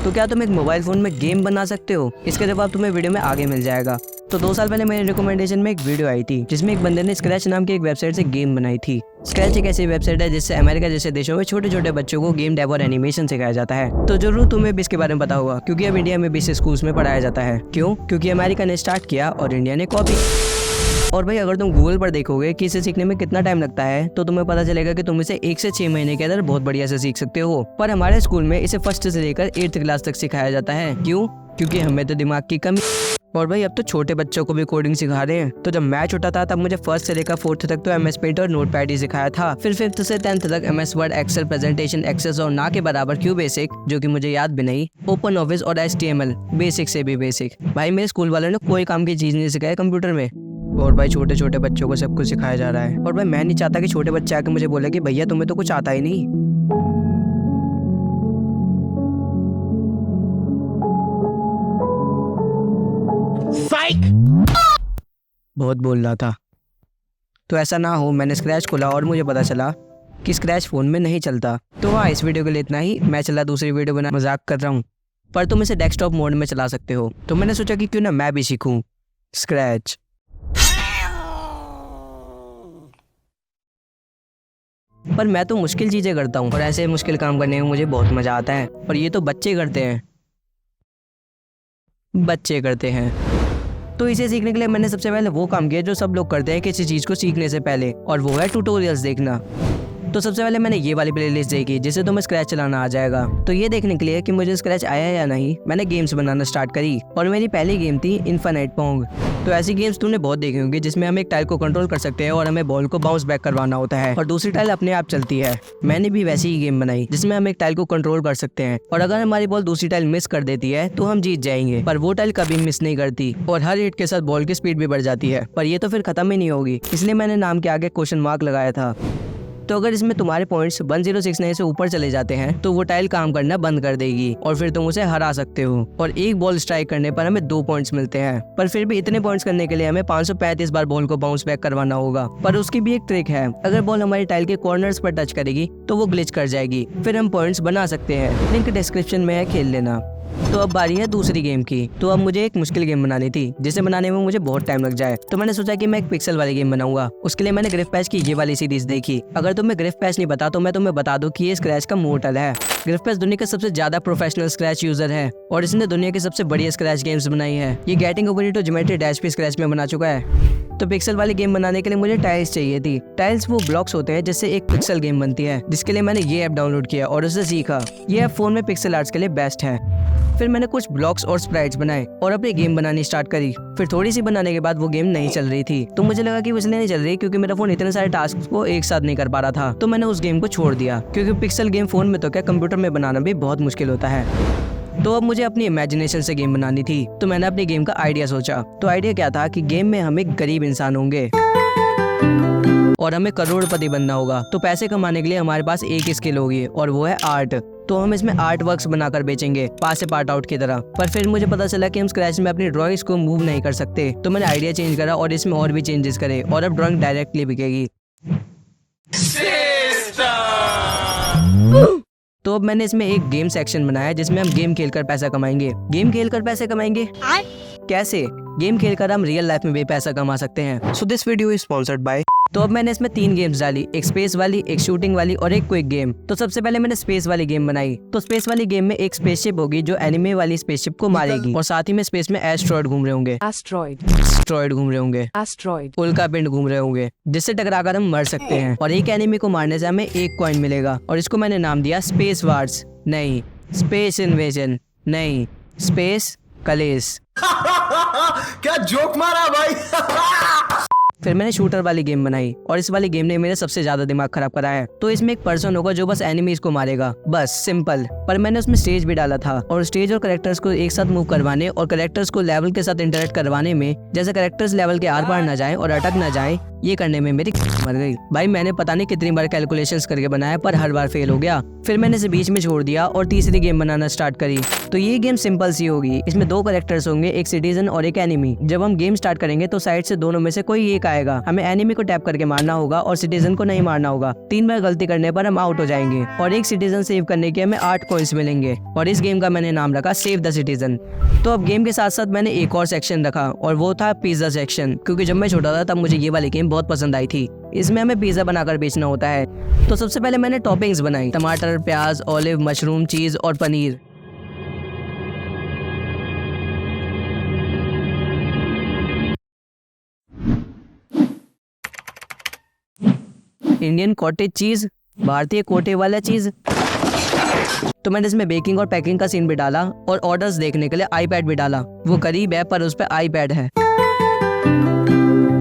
तो क्या तुम एक मोबाइल फोन में गेम बना सकते हो? इसका जवाब तुम्हें वीडियो में आगे मिल जाएगा। तो 2 साल पहले मेरे रिकमेंडेशन में एक वीडियो आई थी जिसमें एक बंदे ने स्क्रैच नाम की एक वेबसाइट से गेम बनाई थी। स्क्रैच एक ऐसी वेबसाइट है जिससे अमेरिका जैसे देशों में छोटे छोटे बच्चों को गेम डेव और एनिमेशन सिखाया जाता है। तो जरूर तुम्हें भी इसके बारे में पता होगा क्योंकि अब इंडिया में भी इसे स्कूल्स में पढ़ाया जाता है। क्यों? क्योंकि अमेरिका ने स्टार्ट किया और इंडिया ने कॉपी। और भाई अगर तुम गूगल पर देखोगे कि इसे सीखने में कितना टाइम लगता है तो तुम्हें पता चलेगा कि तुम इसे 1 से 6 महीने के अंदर बहुत बढ़िया से सीख सकते हो। पर हमारे स्कूल में इसे 1st से लेकर 8th क्लास तक सिखाया जाता है। क्यों? क्योंकि हमें तो दिमाग की कमी। और भाई अब तो छोटे बच्चों को भी कोडिंग सिखा रहे हैं। तो जब मैं छोटा था तब मुझे 1st से लेकर 4th तक तो MS पेंट और नोटपैड ही सिखाया था। फिर 5th से 10th तक MS Word, Excel, presentation, Access और ना के बराबर क्यू बेसिक, जो कि मुझे याद भी नहीं, ओपन ऑफिस और HTML बेसिक से भी बेसिक। भाई मेरे स्कूल वालों ने कोई काम की चीज नहीं सिखाई कंप्यूटर में। और भाई छोटे छोटे बच्चों को सब कुछ सिखाया जा रहा है। और भाई मैं नहीं चाहता कि छोटे बच्चे आके मुझे बोले कि भैया तुम्हें तो कुछ आता ही नहीं। बहुत बोल रहा था। तो ऐसा ना हो, मैंने स्क्रैच खोला और मुझे पता चला कि स्क्रैच फोन में नहीं चलता। तो हाँ, इस वीडियो के लिए इतना ही। मैं चला दूसरी वीडियो बना, मजाक कर रहा हूँ, पर तुम इसे डेस्कटॉप मोड में चला सकते हो। तो मैंने सोचा कि क्यों ना मैं भी सीखूं स्क्रैच। पर मैं तो मुश्किल चीजें करता हूँ और ऐसे मुश्किल काम करने में मुझे बहुत मजा आता है। और ये तो बच्चे करते हैं। तो इसे सीखने के लिए मैंने सबसे पहले वो काम किया जो सब लोग करते हैं किसी चीज को सीखने से पहले, और वो है ट्यूटोरियल्स देखना। तो सबसे पहले मैंने ये वाली प्लेलिस्ट देखी जिससे तुम्हें स्क्रैच चलाना आ जाएगा। तो ये देखने के लिए कि मुझे स्क्रैच आया या नहीं, मैंने गेम्स बनाना स्टार्ट करी और मेरी पहली गेम थी इन्फिनिट पोंग। तो ऐसी गेम्स तुमने बहुत देखी होंगी जिसमें हम एक टाइल को कंट्रोल कर सकते हैं और हमें बॉल को बाउंस बैक करवाना होता है और दूसरी टाइल अपने आप चलती है। मैंने भी वैसी ही गेम बनाई जिसमें हम एक टाइल को कंट्रोल कर सकते हैं और अगर हमारी बॉल दूसरी टाइल मिस कर देती है तो हम जीत जाएंगे, पर वो टाइल कभी मिस नहीं करती और हर हिट के साथ बॉल की स्पीड भी बढ़ जाती है। पर ये तो फिर खत्म ही नहीं होगी, इसलिए मैंने नाम के आगे क्वेश्चन मार्क लगाया था। तो अगर इसमें तुम्हारे पॉइंट्स 106 से ऊपर चले जाते हैं तो वो टाइल काम करना बंद कर देगी और फिर तुम उसे हरा सकते हो। और एक बॉल स्ट्राइक करने पर हमें 2 पॉइंट्स मिलते हैं, पर फिर भी इतने पॉइंट्स करने के लिए हमें 535 बार बॉल को बाउंस बैक करवाना होगा। पर उसकी भी एक ट्रिक है, अगर बॉल हमारी टाइल के कॉर्नर्स पर टच करेगी तो वो ग्लिच कर जाएगी, फिर हम पॉइंट्स बना सकते हैं। लिंक डिस्क्रिप्शन में है, खेल लेना। तो अब बारी है दूसरी गेम की। तो अब मुझे एक मुश्किल गेम बनानी थी जिसे बनाने में मुझे बहुत टाइम लग जाए। तो मैंने सोचा कि मैं एक पिक्सल वाली गेम बनाऊंगा। उसके लिए मैंने ग्रिफ पैच की ये वाली सीरीज देखी। अगर तुम्हें ग्रिफ पैच नहीं पता तो मैं तुम्हें बता दूं कि ये स्क्रैच का मोर्टल है। ग्रिफ पैच दुनिया का सबसे ज्यादा प्रोफेशनल स्क्रैच यूजर है और इसने दुनिया की सबसे बढ़िया स्क्रैच गेम्स बनाई है। ये गेटिंग ओवर इट और ज्योमेट्री डैश भी स्क्रैच में बना चुका है। तो पिक्सल वाली गेम बनाने के लिए मुझे टाइल्स चाहिए थी। टाइल्स वो ब्लॉक्स होते हैं जिससे एक पिक्सल गेम बनती है, जिसके लिए मैंने ये ऐप डाउनलोड किया और उससे सीखा। ये ऐप फोन में पिक्सल आर्ट्स के लिए बेस्ट है। फिर मैंने कुछ ब्लॉक्स और स्प्राइट्स बनाए और अपनी गेम बनानी स्टार्ट करी। फिर थोड़ी सी बनाने के बाद वो गेम नहीं चल रही थी। तो मुझे लगा कि वो इसलिए नहीं चल रही क्योंकि मेरा फोन इतने सारे टास्क को एक साथ नहीं कर पा रहा था। तो मैंने उस गेम को छोड़ दिया क्योंकि पिक्सल गेम फोन में तो क्या, कंप्यूटर में बनाना भी बहुत मुश्किल होता है। तो अब मुझे अपनी इमेजिनेशन से गेम बनानी थी। तो मैंने अपनी गेम का आइडिया सोचा। तो आइडिया क्या था कि गेम में हम एक गरीब इंसान होंगे और हमें करोड़पति बनना होगा। तो पैसे कमाने के लिए हमारे पास एक स्किल होगी और वो है आर्ट। तो हम इसमें आर्ट वर्क्स बनाकर बेचेंगे, पास से पार्ट आउट की तरह। पर फिर मुझे पता चला कि हम स्क्रैच में अपनी ड्राइंग्स को मूव नहीं कर सकते। तो मैंने आइडिया चेंज करा और इसमें और भी चेंजेस करे और अब ड्राइंग डायरेक्टली बिकेगी। तो अब मैंने इसमें एक गेम सेक्शन बनाया जिसमें हम गेम खेलकर पैसा कमाएंगे। गेम खेलकर पैसे कमाएंगे कैसे? गेम खेलकर हम रियल लाइफ में भी पैसा कमा सकते हैं। So this video is sponsored by. तो अब मैंने इसमें 3 गेम्स डाली, एक स्पेस वाली, एक शूटिंग वाली और एक क्विक गेम। तो सबसे पहले मैंने स्पेस वाली गेम बनाई। तो स्पेस वाली गेम में एक स्पेसशिप होगी जो एनिमे वाली स्पेसशिप को मारेगी और साथ ही में स्पेस में एस्ट्रॉइड घूम रहे होंगे, उल्का पिंड घूम रहे होंगे जिससे टकराकर हम मर सकते हैं। और एक एनिमे को मारने से हमें 1 कॉइन मिलेगा और इसको मैंने नाम दिया स्पेस वार्स, नहीं स्पेस इन्वेजन, नहीं स्पेस कलेस। क्या जोक मारा भाई। फिर मैंने शूटर वाली गेम बनाई और इस वाली गेम ने मेरा सबसे ज्यादा दिमाग खराब करा है। तो इसमें एक पर्सन होगा जो बस एनिमीज को मारेगा, बस सिंपल। पर मैंने उसमें स्टेज भी डाला था और स्टेज और कैरेक्टर्स को एक साथ मूव करवाने और कैरेक्टर्स को लेवल के साथ इंटरेक्ट करवाने में, जैसे कैरेक्टर्स लेवल के आर पार न जाएं और अटक न जाएं, ये करने में मेरी मर गई। भाई मैंने पता नहीं कितनी बार कैलकुलेशंस करके बनाया पर हर बार फेल हो गया। फिर मैंने इसे बीच में छोड़ दिया और तीसरी गेम बनाना स्टार्ट करी। तो ये गेम सिंपल सी होगी। इसमें 2 कैरेक्टर्स होंगे, एक सिटीजन और एक एनिमी। जब हम गेम स्टार्ट करेंगे तो साइड से दोनों में से कोई एक आएगा। हमें एनिमी को टैप करके मारना होगा और सिटीजन को नहीं मारना होगा। 3 बार गलती करने पर हम आउट हो जाएंगे और एक सिटीजन सेव करने के हमें 8 कॉइंस मिलेंगे और इस गेम का मैंने नाम रखा सेव द सिटीजन। तो अब गेम के साथ साथ मैंने एक और सेक्शन रखा और वो था पिज्जा सेक्शन, क्योंकि जब मैं छोटा था तब मुझे ये वाली गेम बहुत पसंद आई थी। इसमें हमें पिज्जा बनाकर बेचना होता है। तो सबसे पहले मैंने टॉपिंग्स बनाई, टमाटर, प्याज, ऑलिव, मशरूम, चीज और पनीर। इंडियन कॉटेज चीज, भारतीय कोटे वाला चीज। तो मैंने इसमें बेकिंग और पैकिंग का सीन भी डाला और ऑर्डर्स देखने के लिए आईपैड भी डाला। वो करीब है पर उस पर आईपैड है।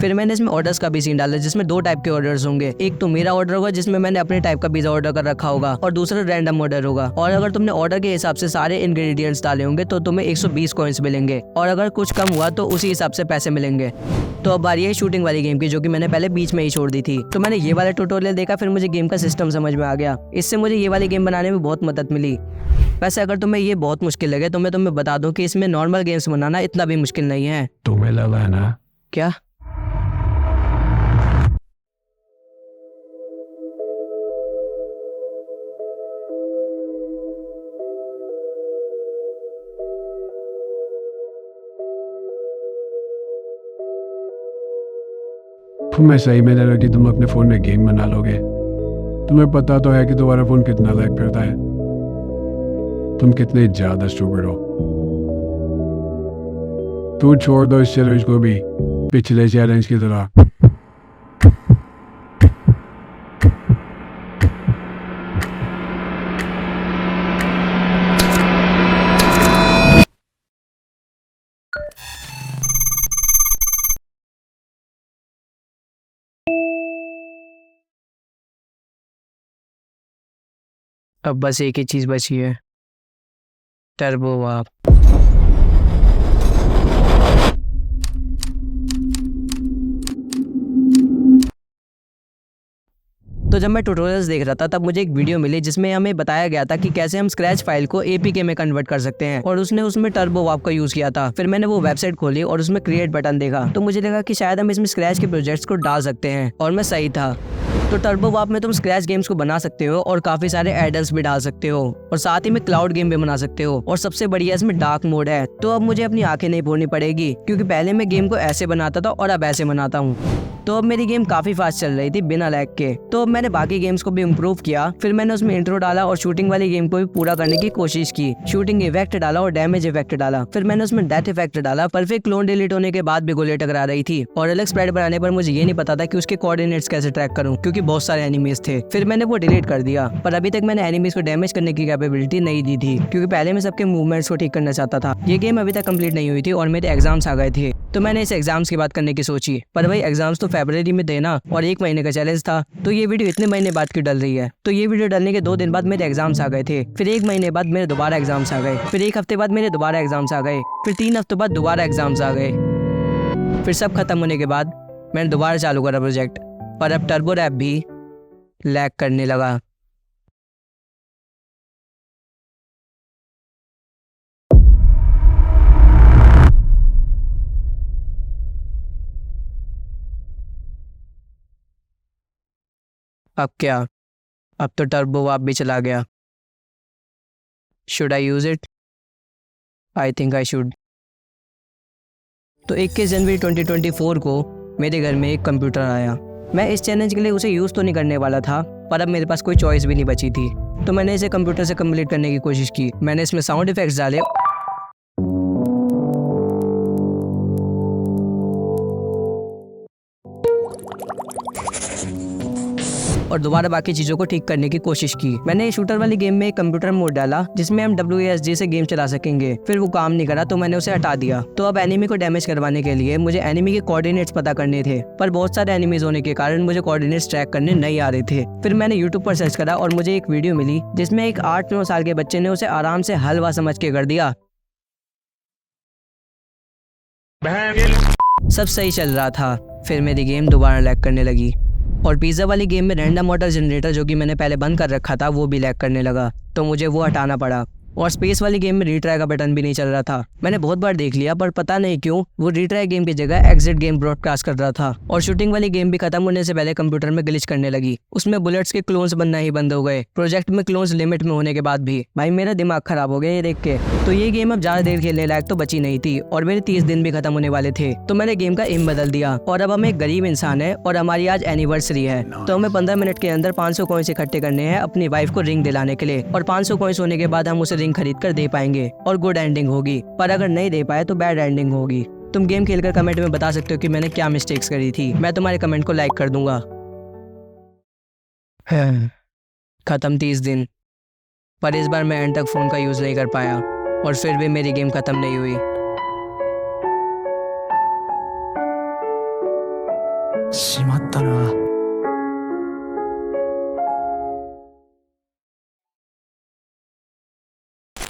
फिर मैंने इसमें ऑर्डर्स का भी सीन डाला जिसमें 2 टाइप के ऑर्डर्स होंगे। एक तो मेरा ऑर्डर होगा जिसमें मैंने अपने टाइप का पिज्जा ऑर्डर कर रखा होगा और दूसरा रैंडम ऑर्डर होगा। और अगर तुमने ऑर्डर के हिसाब से सारे इंग्रेडिएंट्स डाले होंगे तो तुम्हें 120 कॉइंस मिलेंगे और अगर कुछ कम हुआ तो उसी हिसाब से पैसे मिलेंगे। तो अब बारी है शूटिंग वाली गेम की, जो कि मैंने पहले बीच में ही छोड़ दी थी। तो मैंने ये वाला ट्यूटोरियल देखा, फिर मुझे गेम का सिस्टम समझ में आ गया। इससे मुझे ये वाली गेम बनाने में बहुत मदद मिली। वैसे अगर तुम्हें ये बहुत मुश्किल लगे तो मैं तुम्हें बता दूं कि इसमें नॉर्मल गेम्स बनाना इतना भी मुश्किल नहीं है। तुम्हें लगा है ना? क्या? तुम्हें सही में लगा कि तुम अपने फोन में गेम बना लोगे? तुम्हें पता तो है कि तुम्हारा फोन कितना लैग करता है। तुम कितने ज्यादा स्टूपिड हो। तू छोड़ दो इस चैलेंज को भी, पिछले चैलेंज की तरह। अब बस एक ही चीज बची है, टर्बो वार्प। तो जब मैं ट्यूटोरियल्स देख रहा था तब मुझे एक वीडियो मिली जिसमें हमें बताया गया था कि कैसे हम स्क्रैच फाइल को एपीके में कन्वर्ट कर सकते हैं और उसने उसमें टर्बो वार्प का यूज किया था। फिर मैंने वो वेबसाइट खोली और उसमें क्रिएट बटन देखा तो मुझे लगा कि शायद हम इसमें स्क्रैच के प्रोजेक्ट्स को डाल सकते हैं और मैं सही था। तो टर्बो वार्प में तुम स्क्रैच गेम्स को बना सकते हो और काफी सारे एडल्स भी डाल सकते हो और साथ ही में क्लाउड गेम भी बना सकते हो और सबसे बढ़िया इसमें डार्क मोड है। तो अब मुझे अपनी आंखें नहीं फोड़नी पड़ेगी, क्योंकि पहले मैं गेम को ऐसे बनाता था और अब ऐसे बनाता हूँ। तो अब मेरी गेम काफी फास्ट चल रही थी बिना लैग के। तो अब मैंने बाकी गेम्स को भी इम्प्रूव किया। फिर मैंने उसमें इंट्रो डाला और शूटिंग वाली गेम को भी पूरा करने की कोशिश की। शूटिंग इफेक्ट डाला और डैमेज इफेक्ट डाला। फिर मैंने उसमें डेथ इफेक्ट डाला। परफेक्ट क्लोन डिलीट होने के बाद भी गोली टकरा रही थी और अलग स्प्रेड बनाने पर मुझे ये नहीं पता था कि उसके कोऑर्डिनेट्स कैसे ट्रैक करूं, क्योंकि बहुत सारे एनिमीज थे। फिर मैंने वो डिलीट कर दिया, पर अभी तक मैंने एनिमीज को डैमेज करने की कैपेबिलिटी नहीं दी थी, क्योंकि पहले मैं सबके मूवमेंट्स को ठीक करना चाहता था। ये गेम अभी तक कंप्लीट नहीं हुई थी और मेरे एग्जाम्स आ गए थे, तो मैंने इस एग्जाम्स की बात करने की सोची। पर भाई एग्जाम्स तो फरवरी में देना और 1 महीने का चैलेंज था, तो ये वीडियो इतने महीने बाद की डल रही है। तो ये वीडियो डलने के 2 दिन बाद मेरे एग्जाम्स आ गए थे। फिर 1 महीने बाद मेरे दोबारा एग्जाम्स आ गए। फिर 1 हफ्ते बाद मेरे दोबारा एग्जाम्स आ गए। फिर 3 हफ्ते बाद दोबारा एग्जाम्स आ गए। फिर सब खत्म होने के बाद मैंने दोबारा चालू करा प्रोजेक्ट और अब टर्बो रैप भी लैग करने लगा। अब क्या? अब तो टर्बो वार्प भी चला गया। Should I use it? I think I should. तो 21 जनवरी 2024 को मेरे घर में एक कंप्यूटर आया। मैं इस चैलेंज के लिए उसे यूज़ तो नहीं करने वाला था, पर अब मेरे पास कोई चॉइस भी नहीं बची थी। तो मैंने इसे कंप्यूटर से कंप्लीट करने की कोशिश की। मैंने इसमें साउंड इफेक्ट्स डाले और दोबारा बाकी चीज़ों को ठीक करने की कोशिश की। मैंने शूटर वाली गेम में एक कंप्यूटर मोड डाला जिसमें हम WASD से गेम चला सकेंगे। फिर वो काम नहीं करा तो मैंने उसे हटा दिया। तो अब एनिमी को डैमेज करवाने के लिए मुझे एनिमी के कोऑर्डिनेट्स पता करने थे, पर बहुत सारे एनिमीज होने के कारण मुझे कोऑर्डिनेट्स ट्रैक करने नहीं आ रहे थे। फिर मैंने यूट्यूब पर सर्च करा और मुझे एक वीडियो मिली जिसमें एक 8-9 साल के बच्चे ने उसे आराम से हलवा समझ के कर दिया। सब सही चल रहा था, फिर मेरी गेम दोबारा लैग करने लगी। और पिज्ज़ा वाली गेम में रैंडम वाटर जनरेटर जो कि मैंने पहले बंद कर रखा था वो भी लैग करने लगा, तो मुझे वो हटाना पड़ा। और स्पेस वाली गेम में रीट्राई का बटन भी नहीं चल रहा था। मैंने बहुत बार देख लिया पर पता नहीं क्यों वो रीट्राई गेम की जगह एग्जिट गेम ब्रॉडकास्ट कर रहा था। और शूटिंग वाली गेम भी खत्म होने से पहले कंप्यूटर में ग्लिच करने लगी। उसमें बुलेट्स के क्लोन्स बनना ही बंद हो गए, प्रोजेक्ट में क्लोन्स लिमिट में होने के बाद भी। भाई मेरा दिमाग खराब हो गया ये देख के। तो ये गेम अब ज्यादा देर खेलने लायक तो बची नहीं थी और मेरे 30 दिन भी खत्म होने वाले थे। तो मैंने गेम का एम बदल दिया और अब हम एक गरीब इंसान है और हमारी आज एनिवर्सरी है, तो हमें 15 मिनट के अंदर 500 कॉइन्स इकट्ठे करने हैं अपनी वाइफ को रिंग दिलाने के लिए। और 500 कॉइन्स होने के बाद हम उसे रिंग खरीद कर दे पाएंगे और गुड एंडिंग होगी। पर अगर नहीं दे पाए तो बैड एंडिंग होगी। तुम गेम खेलकर कमेंट में बता सकते हो कि मैंने क्या मिस्टेक्स करी थी, मैं तुम्हारे कमेंट को लाइक कर दूंगा। खत्म 30 दिन, पर इस बार मैं एंड तक फोन का यूज नहीं कर पाया और फिर भी मेरी गेम खत्म नहीं हुई।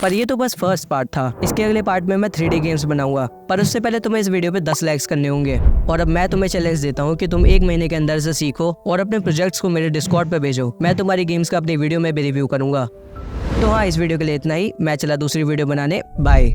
पर ये तो बस फर्स्ट पार्ट था। इसके अगले पार्ट में मैं 3D गेम्स बनाऊंगा, पर उससे पहले तुम्हें इस वीडियो पे 10 लाइक्स करने होंगे। और अब मैं तुम्हें चैलेंज देता हूँ कि तुम 1 महीने के अंदर से सीखो और अपने प्रोजेक्ट्स को मेरे डिस्कॉर्ड पे भेजो। मैं तुम्हारी गेम्स का अपनी वीडियो में भी रिव्यू करूंगा। तो हाँ, इस वीडियो के लिए इतना ही। मैं चला दूसरी वीडियो बनाने। बाय।